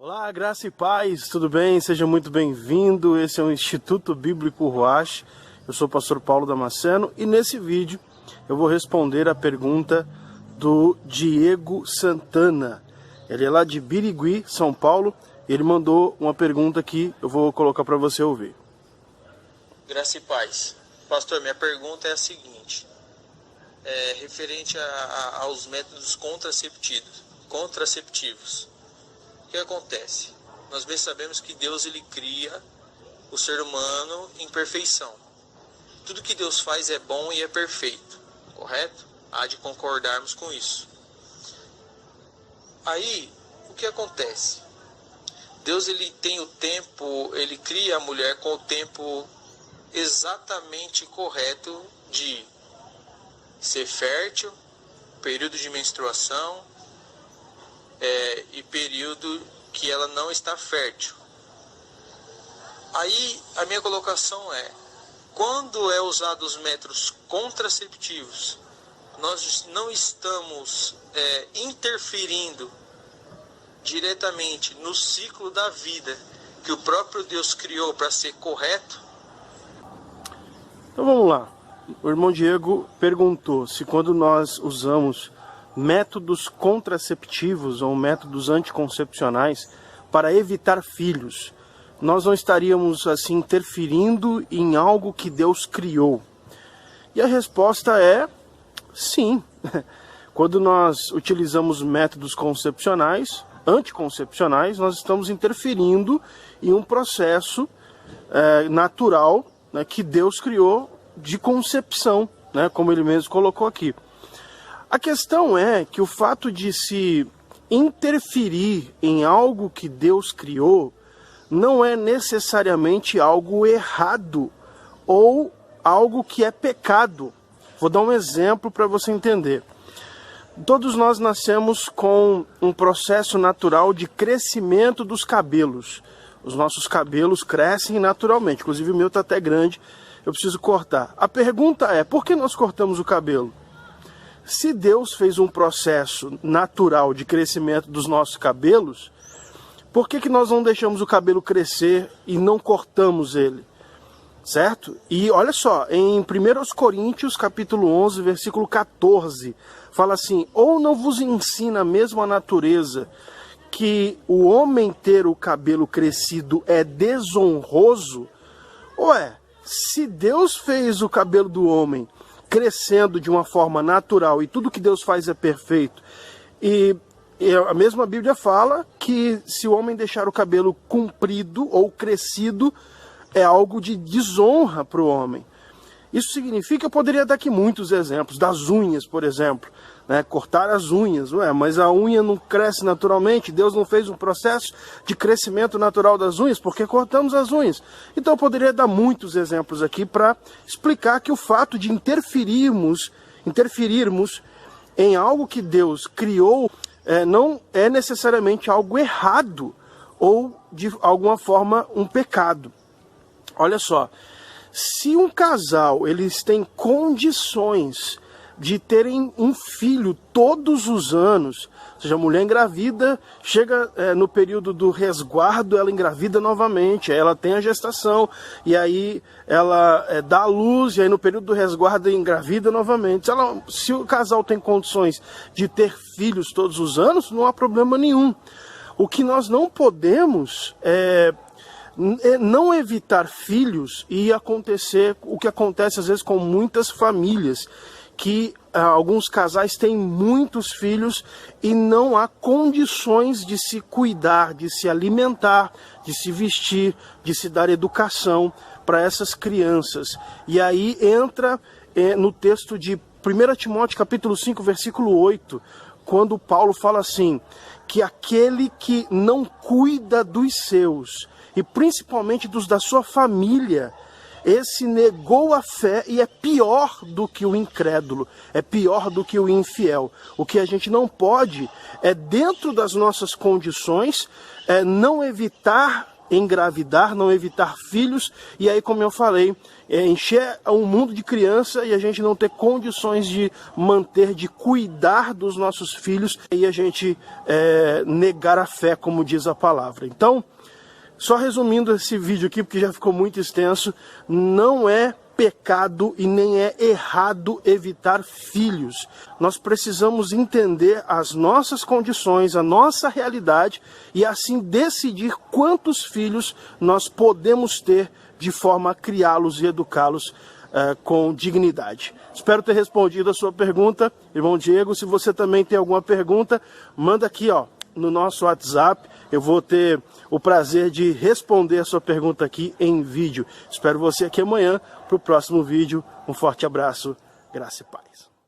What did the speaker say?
Olá, graça e paz, tudo bem? Seja muito bem-vindo. Esse é o Instituto Bíblico Ruach. Eu sou o pastor Paulo Damasceno e nesse vídeo eu vou responder a pergunta do Diego Santana. Ele é lá de Birigui, São Paulo. Ele mandou uma pergunta que eu vou colocar para você ouvir. Graça e paz. Pastor, minha pergunta é a seguinte. Referente aos métodos contraceptivos. O que acontece? Nós bem sabemos que Deus ele cria o ser humano em perfeição. Tudo que Deus faz é bom e é perfeito, correto? Há de concordarmos com isso. Aí, o que acontece? Deus ele tem o tempo, ele cria a mulher com o tempo exatamente correto de ser fértil, período de menstruação, e período que ela não está fértil. Aí a minha colocação é: quando é usado os métodos contraceptivos, nós não estamos interferindo diretamente no ciclo da vida que o próprio Deus criou para ser correto? Então vamos lá. O irmão Diego perguntou se quando nós usamos métodos contraceptivos ou métodos anticoncepcionais para evitar filhos, nós não estaríamos assim interferindo em algo que Deus criou. E a resposta é sim. Quando nós utilizamos métodos anticoncepcionais, nós estamos interferindo em um processo natural, né, que Deus criou de concepção, né, como ele mesmo colocou aqui. A questão é que o fato de se interferir em algo que Deus criou não é necessariamente algo errado ou algo que é pecado. Vou dar um exemplo para você entender. Todos nós nascemos com um processo natural de crescimento dos cabelos. Os nossos cabelos crescem naturalmente, inclusive o meu está até grande, eu preciso cortar. A pergunta é, por que nós cortamos o cabelo? Se Deus fez um processo natural de crescimento dos nossos cabelos, por que nós não deixamos o cabelo crescer e não cortamos ele? Certo? E olha só, em 1 Coríntios, capítulo 11, versículo 14, fala assim: ou não vos ensina mesmo a natureza que o homem ter o cabelo crescido é desonroso? Ué, se Deus fez o cabelo do homem crescendo de uma forma natural e tudo que Deus faz é perfeito, e a mesma Bíblia fala que se o homem deixar o cabelo comprido ou crescido é algo de desonra para o homem. Isso significa, eu poderia dar aqui muitos exemplos, das unhas, por exemplo, né? Cortar as unhas, mas a unha não cresce naturalmente, Deus não fez um processo de crescimento natural das unhas, porque cortamos as unhas. Então eu poderia dar muitos exemplos aqui para explicar que o fato de interferirmos em algo que Deus criou não é necessariamente algo errado ou de alguma forma um pecado. Olha só, se um casal eles têm condições de terem um filho todos os anos, ou seja, a mulher engravida, chega no período do resguardo, ela engravida novamente, aí ela tem a gestação, e aí ela dá à luz, e aí no período do resguardo engravida novamente. Se o casal tem condições de ter filhos todos os anos, não há problema nenhum. O que nós não podemos não evitar filhos e acontecer o que acontece às vezes com muitas famílias, que alguns casais têm muitos filhos e não há condições de se cuidar, de se alimentar, de se vestir, de se dar educação para essas crianças. E aí entra no texto de 1 Timóteo capítulo 5, versículo 8, quando Paulo fala assim, que aquele que não cuida dos seus, e principalmente dos da sua família, esse negou a fé e é pior do que o incrédulo, é pior do que o infiel. O que a gente não pode dentro das nossas condições, não evitar engravidar, não evitar filhos, e aí, como eu falei, encher um mundo de criança e a gente não ter condições de manter, de cuidar dos nossos filhos, e a gente negar a fé, como diz a palavra. Então, só resumindo esse vídeo aqui, porque já ficou muito extenso, não é pecado e nem é errado evitar filhos. Nós precisamos entender as nossas condições, a nossa realidade e assim decidir quantos filhos nós podemos ter de forma a criá-los e educá-los com dignidade. Espero ter respondido a sua pergunta, irmão Diego. Se você também tem alguma pergunta, manda aqui, ó, no nosso WhatsApp. Eu vou ter o prazer de responder a sua pergunta aqui em vídeo. Espero você aqui amanhã para o próximo vídeo. Um forte abraço, graça e paz.